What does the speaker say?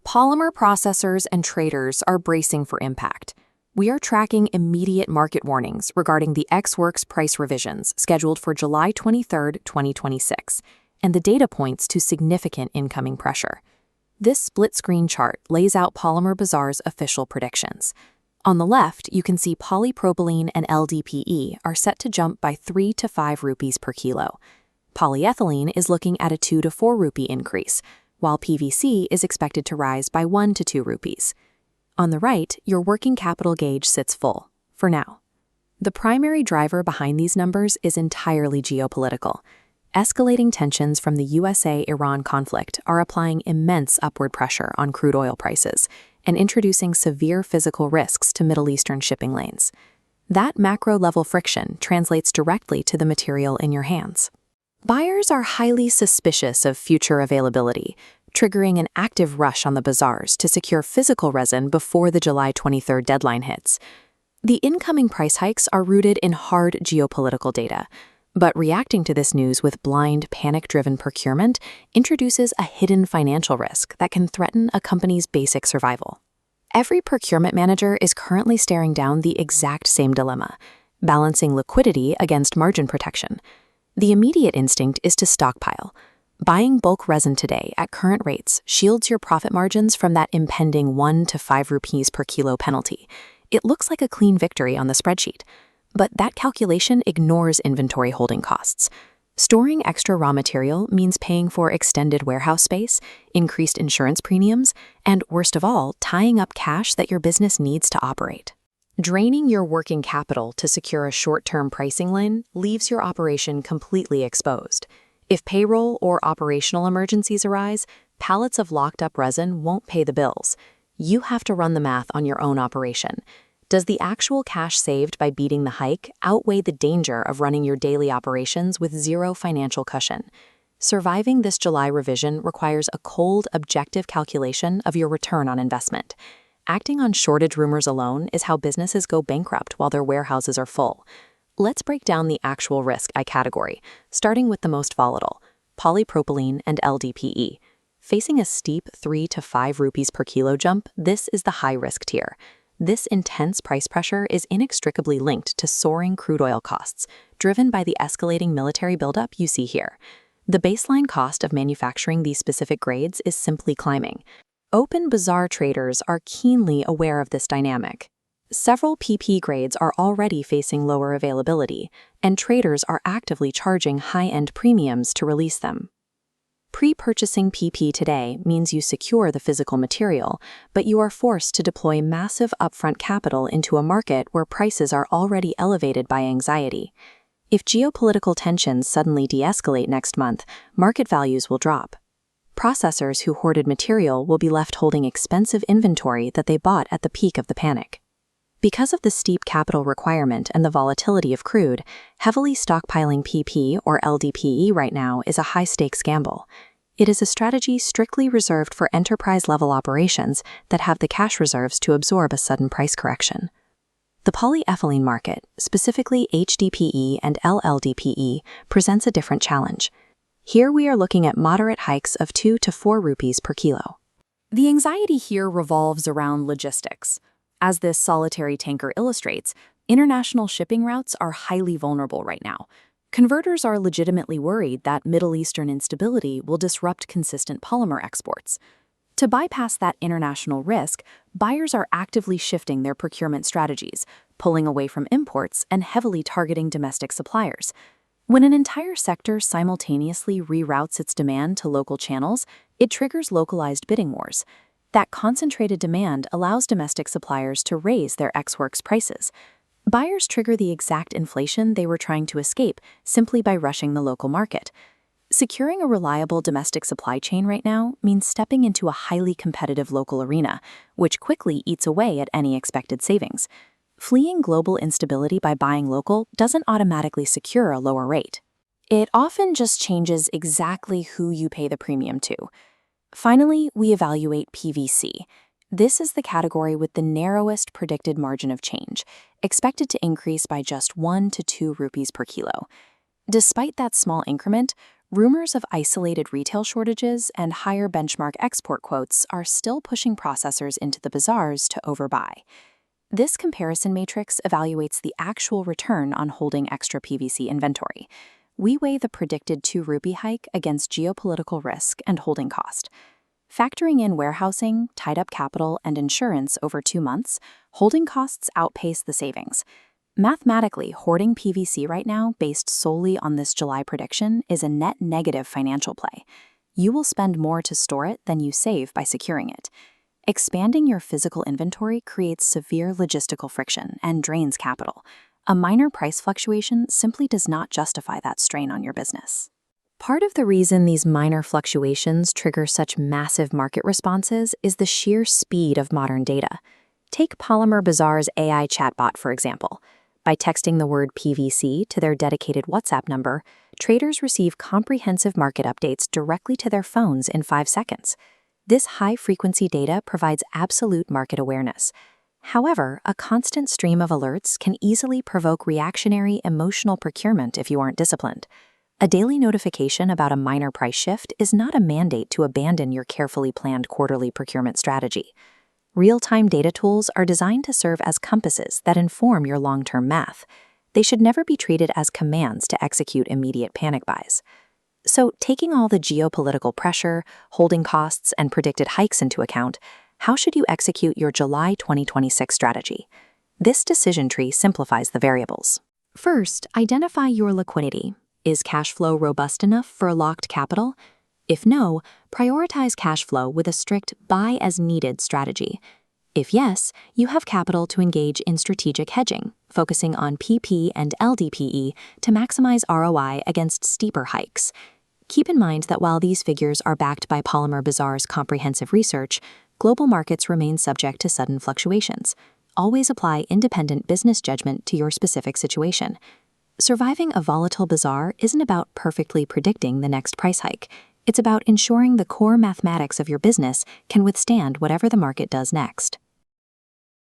Polymer processors and traders are bracing for impact. We are tracking immediate market warnings regarding the Ex-Works price revisions scheduled for July 23, 2026, and the data points to significant incoming pressure. This split-screen chart lays out Polymer Bazaar's official predictions. On the left, you can see polypropylene and LDPE are set to jump by 3 to 5 rupees per kilo. Polyethylene is looking at a 2 to 4 rupee increase, while PVC is expected to rise by 1 to 2 rupees. On the right, your working capital gauge sits full, for now. The primary driver behind these numbers is entirely geopolitical. Escalating tensions from the USA-Iran conflict are applying immense upward pressure on crude oil prices and introducing severe physical risks to Middle Eastern shipping lanes. That macro-level friction translates directly to the material in your hands. Buyers are highly suspicious of future availability, triggering an active rush on the bazaars to secure physical resin before the July 23 deadline hits. The incoming price hikes are rooted in hard geopolitical data, but reacting to this news with blind, panic-driven procurement introduces a hidden financial risk that can threaten a company's basic survival. Every procurement manager is currently staring down the exact same dilemma, balancing liquidity against margin protection. The immediate instinct is to stockpile. Buying bulk resin today at current rates shields your profit margins from that impending 1 to 5 rupees per kilo penalty. It looks like a clean victory on the spreadsheet, but that calculation ignores inventory holding costs. Storing extra raw material means paying for extended warehouse space, increased insurance premiums, and worst of all, tying up cash that your business needs to operate. Draining your working capital to secure a short-term pricing lane leaves your operation completely exposed. If payroll or operational emergencies arise, pallets of locked-up resin won't pay the bills. You have to run the math on your own operation. Does the actual cash saved by beating the hike outweigh the danger of running your daily operations with zero financial cushion? Surviving this July revision requires a cold, objective calculation of your return on investment. Acting on shortage rumors alone is how businesses go bankrupt while their warehouses are full. Let's break down the actual risk by category, starting with the most volatile, polypropylene and LDPE. Facing a steep 3 to 5 rupees per kilo jump, this is the high-risk tier. This intense price pressure is inextricably linked to soaring crude oil costs, driven by the escalating military buildup you see here. The baseline cost of manufacturing these specific grades is simply climbing. Open bazaar traders are keenly aware of this dynamic. Several PP grades are already facing lower availability, and traders are actively charging high-end premiums to release them. Pre-purchasing PP today means you secure the physical material, but you are forced to deploy massive upfront capital into a market where prices are already elevated by anxiety. If geopolitical tensions suddenly de-escalate next month, market values will drop. Processors who hoarded material will be left holding expensive inventory that they bought at the peak of the panic. Because of the steep capital requirement and the volatility of crude, heavily stockpiling PP or LDPE right now is a high-stakes gamble. It is a strategy strictly reserved for enterprise-level operations that have the cash reserves to absorb a sudden price correction. The polyethylene market, specifically HDPE and LLDPE, presents a different challenge. Here we are looking at moderate hikes of 2 to 4 rupees per kilo. The anxiety here revolves around logistics. As this solitary tanker illustrates, international shipping routes are highly vulnerable right now. Converters are legitimately worried that Middle Eastern instability will disrupt consistent polymer exports. To bypass that international risk, buyers are actively shifting their procurement strategies, pulling away from imports and heavily targeting domestic suppliers. When an entire sector simultaneously reroutes its demand to local channels, it triggers localized bidding wars. That concentrated demand allows domestic suppliers to raise their ex-works prices. Buyers trigger the exact inflation they were trying to escape simply by rushing the local market. Securing a reliable domestic supply chain right now means stepping into a highly competitive local arena, which quickly eats away at any expected savings. Fleeing global instability by buying local doesn't automatically secure a lower rate. It often just changes exactly who you pay the premium to. Finally, we evaluate PVC. This is the category with the narrowest predicted margin of change, expected to increase by just 1 to 2 rupees per kilo. Despite that small increment, Rumors of isolated retail shortages and higher benchmark export quotes are still pushing processors into the bazaars to overbuy. This comparison matrix evaluates the actual return on holding extra PVC inventory. We weigh the predicted 2 rupee hike against geopolitical risk and holding cost. Factoring in warehousing, tied-up capital, and insurance over 2 months, holding costs outpace the savings. Mathematically, hoarding PVC right now, based solely on this July prediction, is a net negative financial play. You will spend more to store it than you save by securing it. Expanding your physical inventory creates severe logistical friction and drains capital. A minor price fluctuation simply does not justify that strain on your business. Part of the reason these minor fluctuations trigger such massive market responses is the sheer speed of modern data. Take Polymer Bazaar's AI chatbot, for example. By texting the word PVC to their dedicated WhatsApp number, traders receive comprehensive market updates directly to their phones in 5 seconds. This high-frequency data provides absolute market awareness. However, a constant stream of alerts can easily provoke reactionary, emotional procurement if you aren't disciplined. A daily notification about a minor price shift is not a mandate to abandon your carefully planned quarterly procurement strategy. Real-time data tools are designed to serve as compasses that inform your long-term math. They should never be treated as commands to execute immediate panic buys. So, taking all the geopolitical pressure, holding costs, and predicted hikes into account, how should you execute your July 2026 strategy? This decision tree simplifies the variables. First, identify your liquidity. Is cash flow robust enough for locked capital? If no, prioritize cash flow with a strict buy-as-needed strategy. If yes, you have capital to engage in strategic hedging, focusing on PP and LDPE to maximize ROI against steeper hikes. Keep in mind that while these figures are backed by Polymer Bazaar's comprehensive research, global markets remain subject to sudden fluctuations. Always apply independent business judgment to your specific situation. Surviving a volatile bazaar isn't about perfectly predicting the next price hike. It's about ensuring the core mathematics of your business can withstand whatever the market does next.